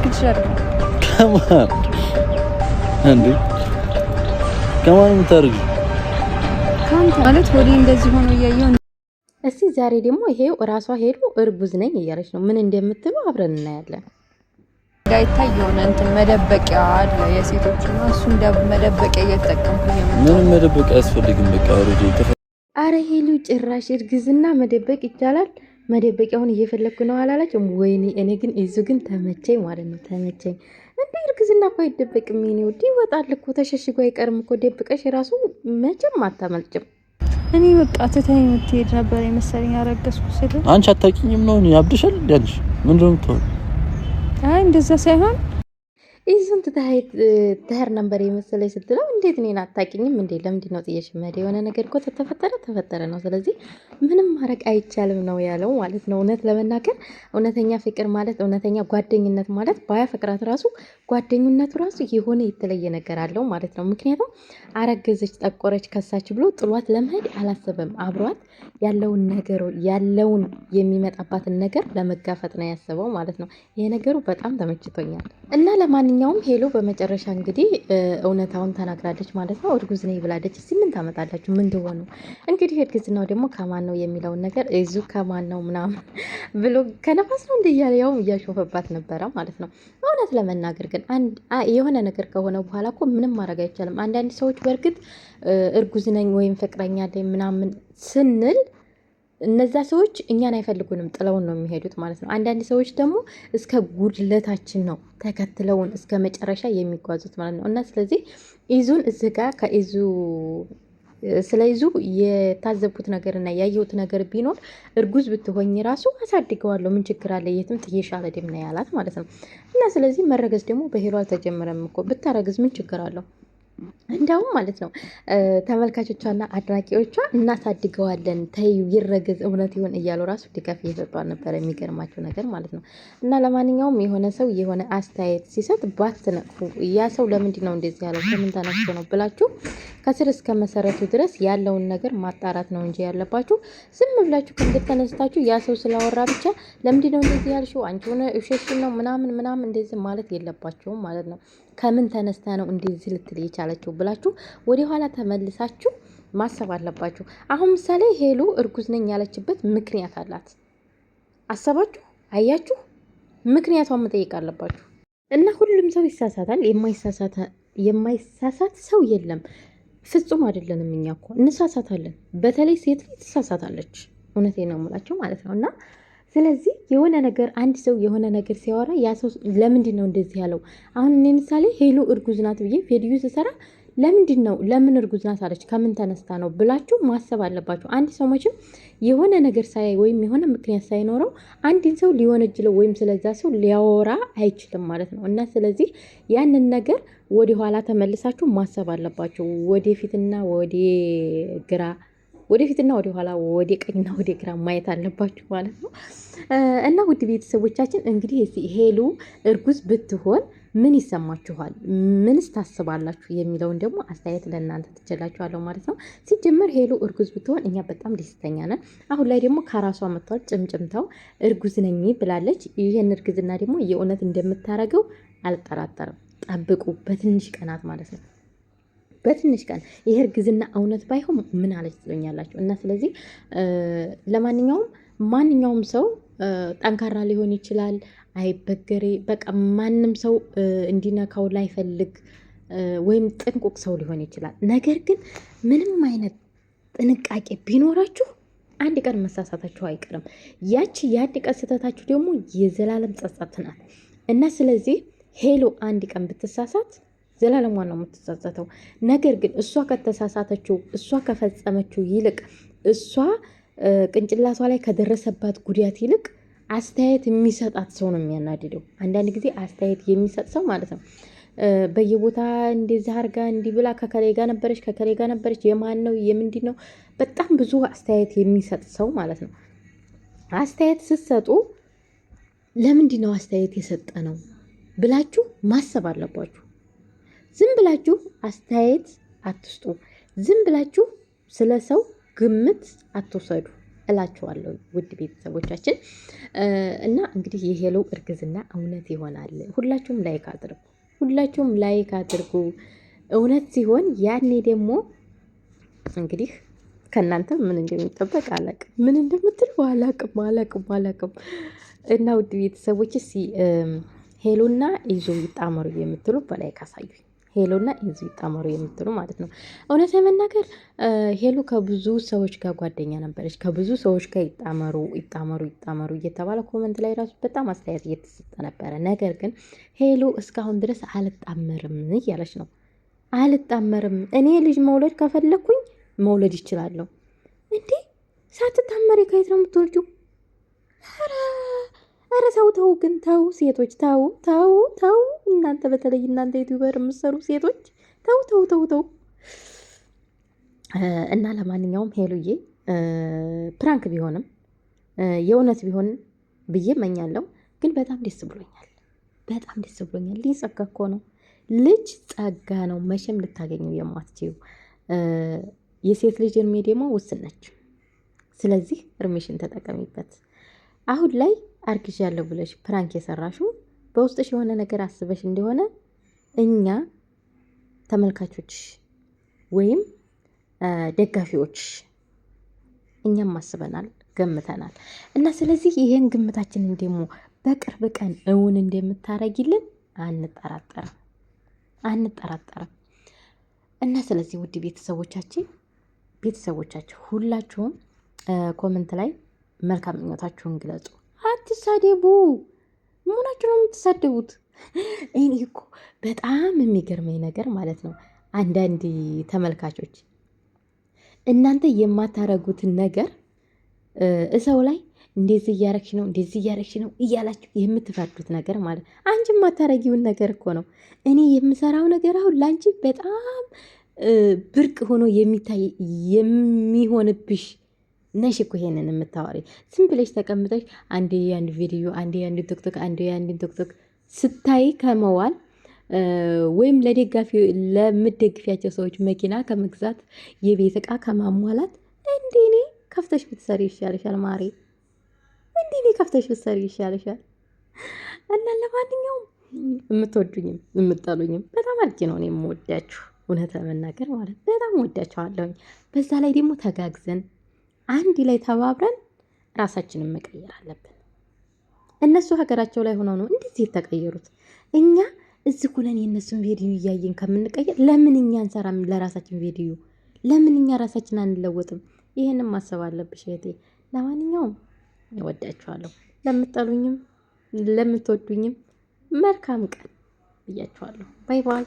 ይችላል? ከማን እንዴ? ከማን ምታርግ ካንተ ማለት ወዲ እንደዚህ ሆኖ እያየው። እስቲ ዛሬ ደግሞ ይሄው እራሷ ሄዱ እርጉዝ ነኝ እያለች ነው። ምን እንደምትሉ አብረን እናያለን። ጋይታይ የሆነ እንትን መደበቂያ አለ የሴቶች እና እሱን መደበቂያ እየተጠቀምኩኝ ነው። ምንም መደበቂያ አያስፈልግም። በቃ ወዲ አረ ሄሉ ጭራሽ እርግዝና መደበቅ ይቻላል? መደበቂያውን እየፈለግኩ ነው አላላችሁም? ወይኔ እኔ ግን ይዙ ግን ተመቸኝ ማለት ነው። ተመቸኝ እንዴ! እርግዝና እኮ አይደበቅም። የኔ ውድ ይወጣል እኮ ተሸሽጎ አይቀርም እኮ። ደብቀሽ ራሱ መቼም አታመልጭም። እኔ በቃ ትተኝ የምትሄድ ነበር የመሰለኝ ያረገዝኩ ስል። አንቺ አታውቂኝም ነው ያብድሻል ያንቺ ምንድነው የምትሆን? አይ እንደዛ ሳይሆን ይዙን ተህር ነበር የመሰለኝ ስትለው፣ እንዴት እኔን አታውቂኝም እንዴ? ለምንድን ነው ጥየሽ መሄድ? የሆነ ነገር እኮ ተፈጠረ ነው። ስለዚህ ምንም ማድረግ አይቻልም ነው ያለው ማለት ነው። እውነት ለመናገር እውነተኛ ፍቅር ማለት እውነተኛ ጓደኝነት ማለት ባያፈቅራት ራሱ ጓደኝነቱ ራሱ የሆነ የተለየ ነገር አለው ማለት ነው። ምክንያቱም አረገዘች፣ ጠቆረች፣ ከሳች ብሎ ጥሏት ለመሄድ አላሰበም። አብሯት ያለውን ነገር ያለውን የሚመጣባትን ነገር ለመጋፈጥ ነው ያሰበው ማለት ነው። ይሄ ነገሩ በጣም ተመችቶኛል እና ለማንኛውም ሄሎ በመጨረሻ እንግዲህ እውነታውን ተናግራለች ማለት ነው። እርጉዝ ነኝ ብላለች። እስቲ ምን ታመጣላችሁ? ምን ትሆኑ እንግዲህ? እርግዝናው ደግሞ ከማን ነው የሚለውን ነገር እዙ ከማን ነው ምናምን ብሎ ከነፋስ ነው እንደያለ ያውም እያሾፈባት ነበረ ማለት ነው። እውነት ለመናገር ግን የሆነ ነገር ከሆነ በኋላ እኮ ምንም ማድረግ አይቻልም። አንዳንድ ሰዎች በእርግጥ እርጉዝ ነኝ ወይም ፍቅረኛ ላይ ምናምን ስንል እነዛ ሰዎች እኛን አይፈልጉንም፣ ጥለውን ነው የሚሄዱት ማለት ነው። አንዳንድ ሰዎች ደግሞ እስከ ጉድለታችን ነው ተከትለውን እስከ መጨረሻ የሚጓዙት ማለት ነው። እና ስለዚህ ኢዙን እዚህ ጋር ከኢዙ ስለ ኢዙ የታዘብኩት ነገርና ያየሁት ነገር ቢኖር እርጉዝ ብትሆኝ ራሱ አሳድገዋለሁ፣ ምን ችግር አለ፣ የትም ጥዬሽ አልሄድም ነው ያላት ማለት ነው። እና ስለዚህ መረገዝ ደግሞ በሄሉ አልተጀመረም እኮ፣ ብታረግዝ ምን ችግር አለው? እንዳውም ማለት ነው ተመልካቾቿና አድናቂዎቿ እናሳድገዋለን፣ ተይው ይረገዝ፣ እውነት ይሆን እያሉ ራሱ ድጋፍ እየሰጧት ነበረ። የሚገርማቸው ነገር ማለት ነው። እና ለማንኛውም የሆነ ሰው የሆነ አስተያየት ሲሰጥ ባትነቅፉ፣ ያ ሰው ለምንድን ነው እንደዚህ ያለው ከምን ተነስቶ ነው ብላችሁ ከስር እስከ መሰረቱ ድረስ ያለውን ነገር ማጣራት ነው እንጂ ያለባችሁ ዝም ብላችሁ ከእንግዲህ ተነስታችሁ ያ ሰው ስላወራ ብቻ ለምንድን ነው እንደዚህ ያልሽው አንቺ ሆነ እሸሽን ነው ምናምን እንደዚህ ማለት የለባችሁም ማለት ነው። ከምን ተነስታ ነው እንደዚህ ልትል የቻለችው ብላችሁ ወደ ኋላ ተመልሳችሁ ማሰብ አለባችሁ። አሁን ምሳሌ ሄሉ እርጉዝ ነኝ ያለችበት ምክንያት አላት። አሰባችሁ? አያችሁ? ምክንያቷን መጠየቅ አለባችሁ። እና ሁሉም ሰው ይሳሳታል። የማይሳሳት ሰው የለም። ፍጹም አይደለንም። እኛ እኮ እንሳሳታለን። በተለይ ሴት ልጅ ትሳሳታለች። እውነቴን ነው የምላቸው ማለት ነው። እና ስለዚህ የሆነ ነገር አንድ ሰው የሆነ ነገር ሲያወራ ያ ሰው ለምንድን ነው እንደዚህ ያለው? አሁን እኔ ምሳሌ ሄሉ እርጉዝ ናት ብዬ ቪዲዮ ስሰራ ለምን እርጉዝ ናት አለች ከምን ተነስታ ነው ብላችሁ ማሰብ አለባችሁ። አንድ ሰው መቼም የሆነ ነገር ሳያይ ወይም የሆነ ምክንያት ሳይኖረው አንድን ሰው ሊወነጅለው ወይም ስለዛ ሰው ሊያወራ አይችልም ማለት ነው። እና ስለዚህ ያንን ነገር ወደ ኋላ ተመልሳችሁ ማሰብ አለባችሁ። ወደፊትና ወደ ኋላ ወደ ቀኝና ወደ ግራ ማየት አለባችሁ ማለት ነው። እና ውድ ቤተሰቦቻችን እንግዲህ ሄሉ እርጉዝ ብትሆን ምን ይሰማችኋል? ምንስ ታስባላችሁ? የሚለውን ደግሞ አስተያየት ለእናንተ ትችላችኋለሁ ማለት ነው። ሲጀመር ሄሉ እርጉዝ ብትሆን እኛ በጣም ደስተኛ ነን። አሁን ላይ ደግሞ ከራሷ መጥቷል ጭምጭምታው እርጉዝ ነኝ ብላለች። ይህን እርግዝና ደግሞ የእውነት እንደምታረገው አልጠራጠርም። ጠብቁ፣ በትንሽ ቀናት ማለት ነው። በትንሽ ቀን ይሄ እርግዝና እውነት ባይሆን ምን አለች ትሉኛላችሁ? እና ስለዚህ ለማንኛውም ማንኛውም ሰው ጠንካራ ሊሆን ይችላል፣ አይበገሬ በቃ ማንም ሰው እንዲነካው ላይፈልግ ወይም ጥንቁቅ ሰው ሊሆን ይችላል። ነገር ግን ምንም አይነት ጥንቃቄ ቢኖራችሁ አንድ ቀን መሳሳታችሁ አይቀርም። ያቺ የአንድ ቀን ስህተታችሁ ደግሞ የዘላለም ጸጸት ናት። እና ስለዚህ ሄሉ አንድ ቀን ብትሳሳት ዘላለሟን ነው የምትጸጸተው። ነገር ግን እሷ ከተሳሳተችው እሷ ከፈጸመችው ይልቅ እሷ ቅንጭላቷ ላይ ከደረሰባት ጉዳት ይልቅ አስተያየት የሚሰጣት ሰው ነው የሚያናድደው። አንዳንድ ጊዜ አስተያየት የሚሰጥ ሰው ማለት ነው በየቦታ እንደዚህ አርጋ እንዲህ ብላ ከከሌ ጋር ነበረች የማን ነው የምንድን ነው በጣም ብዙ አስተያየት የሚሰጥ ሰው ማለት ነው። አስተያየት ስትሰጡ ለምንድን ነው አስተያየት የሰጠ ነው ብላችሁ ማሰብ አለባችሁ። ዝም ብላችሁ አስተያየት አትስጡ። ዝም ብላችሁ ስለ ሰው ግምት አትወሰዱ። እላችኋለሁ ውድ ቤተሰቦቻችን። እና እንግዲህ የሄሉ እርግዝና እውነት ይሆናል። ሁላችሁም ላይክ አድርጉ፣ ሁላችሁም ላይክ አድርጉ። እውነት ሲሆን ያኔ ደግሞ እንግዲህ ከእናንተ ምን እንደሚጠበቅ አላቅም፣ ምን እንደምትሉ አላቅም። እና ውድ ቤተሰቦች ሄሉና ይዞ ይጣመሩ የምትሉ በላይ ካሳዩኝ፣ ሄሉና ይዞ ይጣመሩ የምትሉ ማለት ነው። እውነት ለመናገር ሄሉ ከብዙ ሰዎች ጋር ጓደኛ ነበረች። ከብዙ ሰዎች ጋር ይጣመሩ እየተባለ ኮመንት ላይ ራሱ በጣም አስተያየት እየተሰጠ ነበረ። ነገር ግን ሄሉ እስካሁን ድረስ አልጣመርም እያለች ነው። አልጣመርም፣ እኔ ልጅ መውለድ ከፈለኩኝ መውለድ ይችላለሁ። እንዴ ሳትታመሪ ከየት ነው የምትወልጂው? ኧረ ተው ግን ተው፣ ሴቶች ተው። እናንተ በተለይ እናንተ ዩቲዩበር የምትሰሩ ሴቶች ተው። እና ለማንኛውም ሄሉዬ ፕራንክ ቢሆንም የእውነት ቢሆን ብዬ መኛለሁ። ግን በጣም ደስ ብሎኛል። ልጅ ጸጋ እኮ ነው። ልጅ ጸጋ ነው። መቼም ልታገኙ የማትችይው የሴት ልጅ እድሜ ደግሞ ውስን ነች። ስለዚህ እርሜሽን ተጠቀሚበት። አሁን ላይ አርግዣለሁ ብለሽ ፕራንክ የሰራሽው በውስጥሽ የሆነ ነገር አስበሽ እንደሆነ እኛ ተመልካቾች ወይም ደጋፊዎች እኛም አስበናል፣ ገምተናል። እና ስለዚህ ይሄን ግምታችንን ደግሞ በቅርብ ቀን እውን እንደምታረጊልን አንጠራጠርም። እና ስለዚህ ውድ ቤተሰቦቻችሁ ሁላችሁም ኮመንት ላይ መልካም ምኞታችሁን ግለጹ። አትሳደቡ። ምናችሁ ነው የምትሳደቡት? እኔ እኮ በጣም የሚገርመኝ ነገር ማለት ነው አንዳንድ ተመልካቾች እናንተ የማታረጉትን ነገር እሰው ላይ እንደዚህ እያረግሽ ነው እያላችሁ የምትፈርዱት ነገር ማለት አንቺ የማታረጊውን ነገር እኮ ነው እኔ የምሰራው ነገር አሁን ለአንቺ በጣም ብርቅ ሆኖ የሚታይ የሚሆንብሽ ነሽ እኮ ይሄንን የምታወሪ። ዝም ብለሽ ተቀምጠሽ አንዴ አንድ ቪዲዮ አንዴ አንድ ቲክቶክ ስታይ ከመዋል ወይም ለምትደግፊያቸው ሰዎች መኪና ከመግዛት የቤት ዕቃ ከማሟላት እንዴኔ ከፍተሽ ብትሰሪ ይሻልሻል ማሬ፣ እንዴኔ ከፍተሽ ብትሰሪ ይሻልሻል። እና ለማንኛውም የምትወዱኝም የምትጠሉኝም በጣም አድርጌ ነው እኔ የምወዳችሁ፣ እውነት ለመናገር ማለት በጣም ወዳችኋለሁኝ። በዛ ላይ ደግሞ ተጋግዘን አንድ ላይ ተባብረን ራሳችንን መቀየር አለብን። እነሱ ሀገራቸው ላይ ሆነው ነው እንደዚህ የተቀየሩት። እኛ እዚህ ሁነን የእነሱን ቪዲዮ እያየን ከምንቀየር ለምን እኛ እንሰራም ለራሳችን ቪዲዮ? ለምን እኛ ራሳችን አንለወጥም? ይሄንን ማሰብ አለብሽ እህቴ። ለማንኛውም እወዳችኋለሁ። ለምትጠሉኝም ለምትወዱኝም መልካም ቀን ብያችኋለሁ። ባይ ባይ።